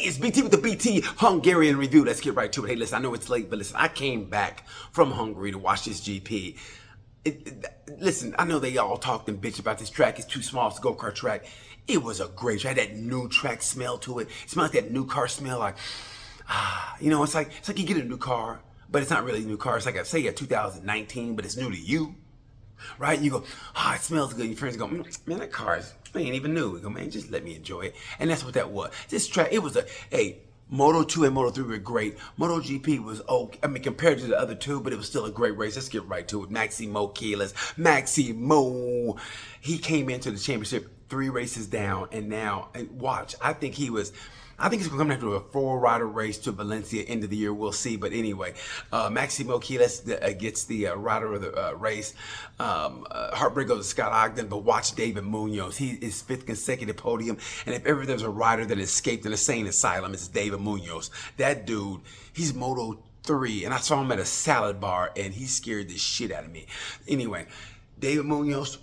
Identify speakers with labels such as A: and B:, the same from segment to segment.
A: it's BT with the BT Hungarian review. Let's get right to it. Hey, listen, I know it's late, but listen, I came back from Hungary to watch this GP. Listen, I know they all talked and bitch about this track. It's too small. It's a go-kart track. It was a great track. That new track smell to it. It smelled like that new car smell. Like, it's like you get a new car, but it's not really a new car. It's like, say, a 2019, but it's new to you. Right? You go, it smells good. Your friends go, man, that car ain't even new. You go, man, just let me enjoy it. And that's what that was. This track, it was Moto 2 and Moto 3 were great. Moto GP was okay. I mean, compared to the other two, but it was still a great race. Let's get right to it. Maximo Keyless. Maximo. He came into the championship 3 races down, and now, watch, I think he's going to come down to a 4-rider race to Valencia end of the year. We'll see. But anyway, Maximo Keyless gets the rider of the race. Heartbreak goes to Scott Ogden, but watch David Munoz. He is 5th consecutive podium. And if ever there's a rider that escaped an insane asylum, it's David Munoz. That dude, he's Moto 3. And I saw him at a salad bar, and he scared the shit out of me. Anyway, David Munoz,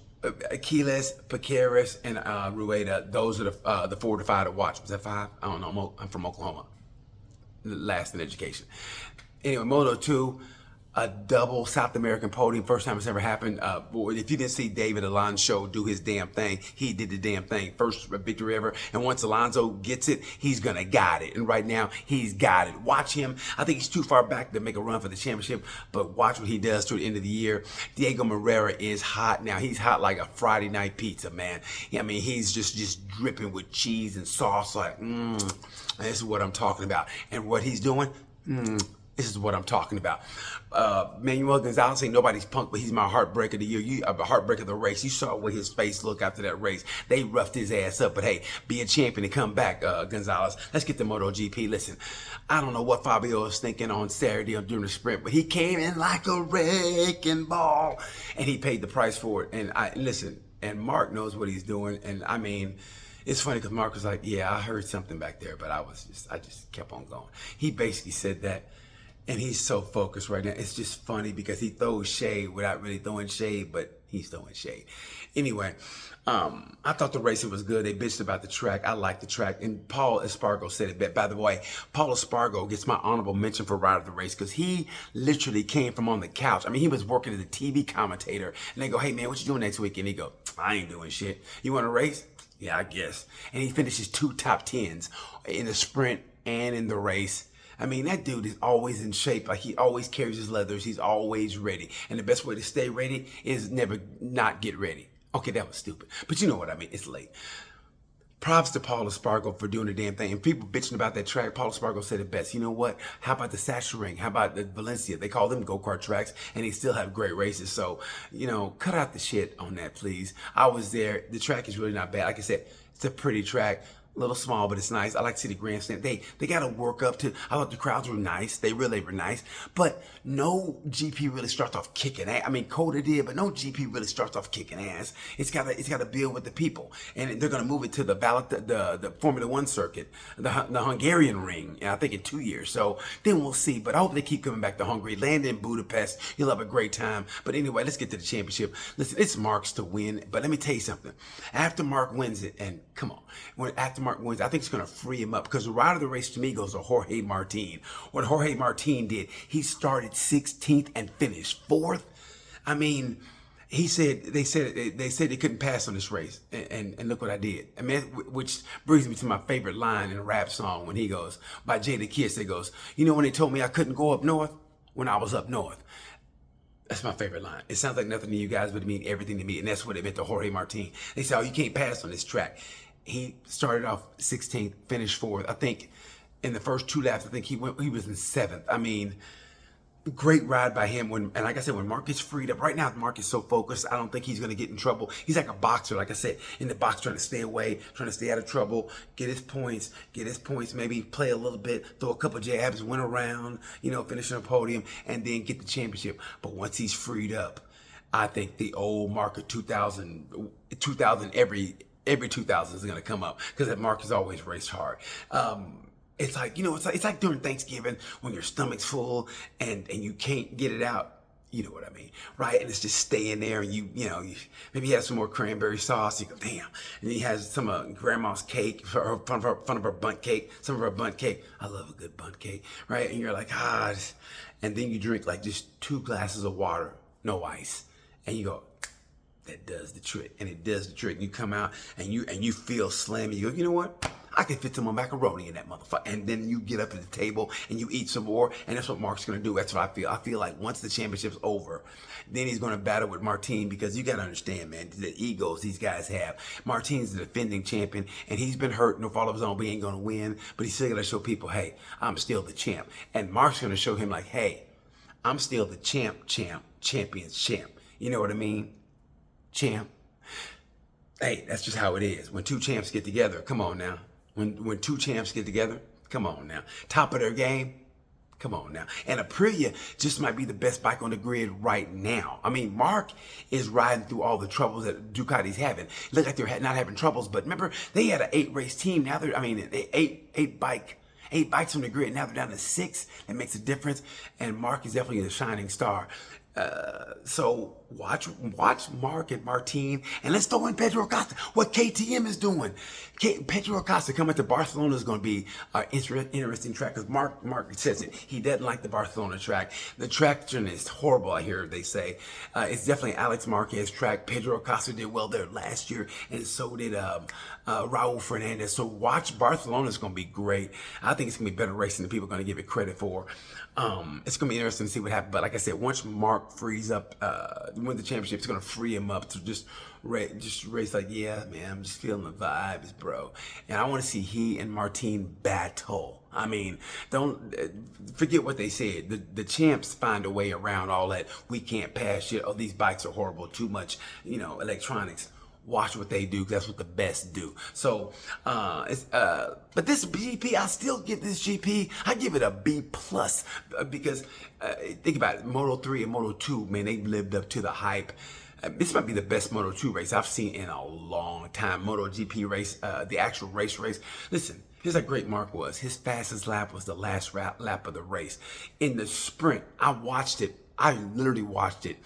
A: Keyless, Paqueras, and Rueda. Those are the 4 to 5 to watch. Was that 5? I don't know. I'm from Oklahoma. Last in education. Anyway, Moto 2, a double South American podium. First time it's ever happened. If you didn't see David Alonso do his damn thing, he did the damn thing. First victory ever. And once Alonso gets it, he's going to got it. And right now, he's got it. Watch him. I think he's too far back to make a run for the championship, but watch what he does to the end of the year. Diego Moreira is hot now. He's hot like a Friday night pizza, man. I mean, he's just dripping with cheese and sauce. Like, this is what I'm talking about. And what he's doing, this is what I'm talking about. Manuel Gonzalez ain't nobody's punk, but he's my heartbreak of the year. A heartbreak of the race. You saw what his face looked after that race. They roughed his ass up, but hey, be a champion and come back, Gonzalez. Let's get to MotoGP. Listen, I don't know what Fabio was thinking on Saturday during the sprint, but he came in like a wrecking ball, and he paid the price for it. And Mark knows what he's doing, and I mean, it's funny because Mark was like, yeah, I heard something back there, but I just kept on going. He basically said that. And he's so focused right now. It's just funny because he throws shade without really throwing shade, but he's throwing shade. Anyway, I thought the racing was good. They bitched about the track. I like the track. And Paul Espargo said it best. By the way, Paul Espargo gets my honorable mention for rider of the race because he literally came from on the couch. I mean, he was working as a TV commentator. And they go, hey, man, what you doing next week? And he go, I ain't doing shit. You want to race? Yeah, I guess. And he finishes 2 top 10s in the sprint and in the race. I mean, that dude is always in shape. Like, he always carries his leathers. He's always ready. And the best way to stay ready is never not get ready. Okay, that was stupid. But you know what I mean. It's late. Props to Paul Espargo for doing the damn thing. And people bitching about that track, Paul Espargo said it best. You know what? How about the Sachsenring? How about the Valencia? They call them go-kart tracks, and they still have great races. So, cut out the shit on that, please. I was there. The track is really not bad. Like I said, it's a pretty track. A little small, but it's nice. I like to see the grandstand. They got to work up to. I thought the crowds were nice. They really were nice. But no GP really starts off kicking ass. I mean, Coda did, but no GP really starts off kicking ass. It's got to build with the people, and they're gonna move it to the Formula One circuit, the Hungarian ring. I think in 2 years. So then we'll see. But I hope they keep coming back to Hungary. Land in Budapest. You'll have a great time. But anyway, let's get to the championship. Listen, it's Mark's to win. But let me tell you something. After Mark wins it, and come on, after Mark wins, I think it's going to free him up because the rider of the race to me goes to Jorge Martin. What Jorge Martin did, he started 16th and finished 4th. I mean, they said they couldn't pass on this race, and look what I did. I mean, which brings me to my favorite line in a rap song when he goes by Jada Kiss. It goes, when they told me I couldn't go up north when I was up north. That's my favorite line. It sounds like nothing to you guys, but it means everything to me, and that's what it meant to Jorge Martin. They said, you can't pass on this track. He started off 16th, finished 4th. I think in the first 2 laps, I think he was in 7th. I mean, great ride by him. And like I said, when Mark gets freed up, right now Mark is so focused, I don't think he's going to get in trouble. He's like a boxer, like I said, in the box, trying to stay away, trying to stay out of trouble, get his points, maybe play a little bit, throw a couple jabs, win around, finish on the podium, and then get the championship. But once he's freed up, I think the old Mark of 2000 every 2000 is going to come up because that Mark has always raced hard. It's like, it's like during Thanksgiving when your stomach's full and you can't get it out. You know what I mean, right? And it's just staying there, and maybe you have some more cranberry sauce. You go, damn. And he has some grandma's cake, front of her bundt cake, some of her bundt cake. I love a good bundt cake, right? And you're like, and then you drink like just 2 glasses of water, no ice, and you go, that does the trick, and it does the trick. And you come out and you feel slim, and you go, you know what? I can fit some more macaroni in that motherfucker. And then you get up at the table and you eat some more, and that's what Mark's gonna do. That's what I feel. I feel like once the championship's over, then he's gonna battle with Martin, because you gotta understand, man, the egos these guys have. Martin's the defending champion, and he's been hurt, no fault of his own, but he ain't gonna win. But he's still gonna show people, hey, I'm still the champ. And Mark's gonna show him like, hey, I'm still the champion's champ. You know what I mean? Champ. Hey, that's just how it is. When 2 champs get together, come on now. When 2 champs get together, come on now. Top of their game, come on now. And Aprilia just might be the best bike on the grid right now. I mean, Mark is riding through all the troubles that Ducati's having. Look like they're not having troubles, but remember, they had an 8-race team. Now they're, eight bikes on the grid. Now they're down to 6. That makes a difference. And Mark is definitely the shining star. So watch Mark and Martin, and let's throw in Pedro Acosta. What KTM is doing. Pedro Acosta coming to Barcelona is going to be an interesting track, because Mark says it. He doesn't like the Barcelona track. The traction is horrible, I hear they say. It's definitely Alex Marquez track. Pedro Acosta did well there last year, and so did Raul Fernandez. So watch, Barcelona is going to be great. I think it's going to be better racing than people are going to give it credit for. It's going to be interesting to see what happens. But like I said, once Mark frees up, win the championship, it's going to free him up to just race like, yeah, man, I'm just feeling the vibes, bro. And I want to see he and Martin battle. I mean, don't forget what they said. The champs find a way around all that. We can't pass shit. Oh, these bikes are horrible. Too much, electronics. Watch what they do, because that's what the best do. So, but this GP, I still give this GP, I give it a B+, because think about it, Moto 3 and Moto 2, man, they lived up to the hype. This might be the best Moto 2 race I've seen in a long time. Moto GP race, the actual race. Listen, here's how great Mark was. His fastest lap was the last lap of the race. In the sprint, I watched it. I literally watched it.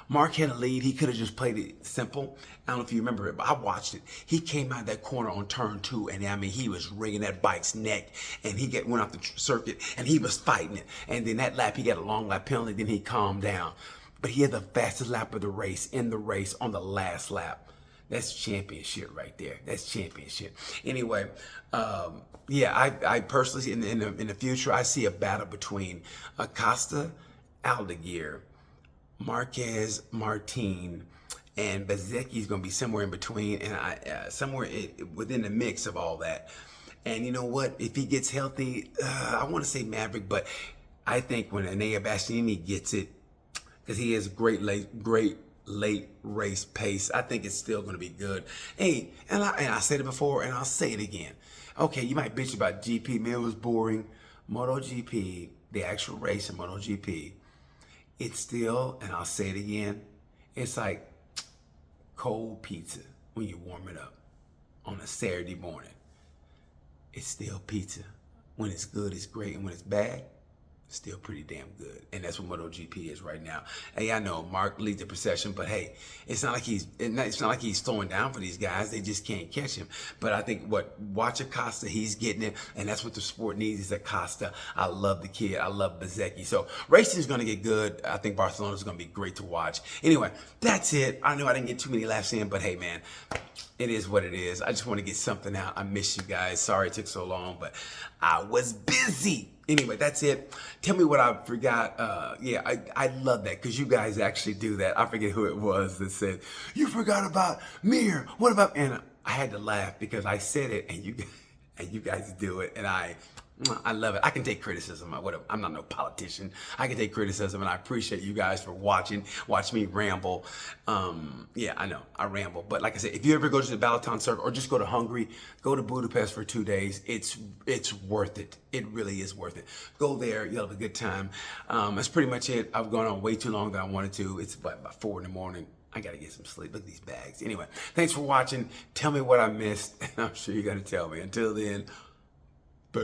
A: Mark had a lead. He could have just played it simple. I don't know if you remember it, but I watched it. He came out that corner on turn 2, and he was wringing that bike's neck, and he went off the circuit, and he was fighting it. And then that lap, he got a long lap penalty. Then he calmed down. But he had the fastest lap of the race in the race on the last lap. That's championship right there. That's championship. Anyway, I personally, in the future, I see a battle between Acosta, Aldeguer, Marquez, Martin, and Bezzecchi's going to be somewhere in between, and somewhere within the mix of all that. And you know what? If he gets healthy, I want to say Maverick, but I think when Enea Bastianini gets it, because he has great late race pace, I think it's still going to be good. Hey, and I said it before, and I'll say it again. Okay, you might bitch about GP, man, it was boring. MotoGP, the actual race in MotoGP, it's still, and I'll say it again, it's like cold pizza when you warm it up on a Saturday morning. It's still pizza. When it's good, it's great, and when it's bad, it's still pretty damn good. And that's what MotoGP is right now. Hey, I know Mark leads the procession, but hey, it's not like he's slowing down for these guys. They just can't catch him. But I think watch Acosta, he's getting it, and that's what the sport needs is Acosta. I love the kid. I love Bezzecchi. So racing is going to get good. I think Barcelona is going to be great to watch. Anyway, that's it. I know I didn't get too many laps in, but hey, man, it is what it is. I just want to get something out. I miss you guys. Sorry it took so long, but I was busy. Anyway, that's it. Tell me what I forgot. I love that, because you guys actually do that. I forget who it was that said, you forgot about Mir. What about, and I had to laugh because I said it and you guys do it, and I love it. I can take criticism. I'm not no politician. I can take criticism, and I appreciate you guys for watching. Watch me ramble. Yeah, I know I ramble, but like I said, if you ever go to the Balaton Circuit or just go to Hungary, go to Budapest for 2 days. It's worth it. It really is worth it. Go there. You'll have a good time. That's pretty much it. I've gone on way too long than I wanted to. It's about 4 in the morning. I gotta get some sleep. Look at these bags. Anyway, thanks for watching. Tell me what I missed, and I'm sure you're gonna tell me. Until then, bye.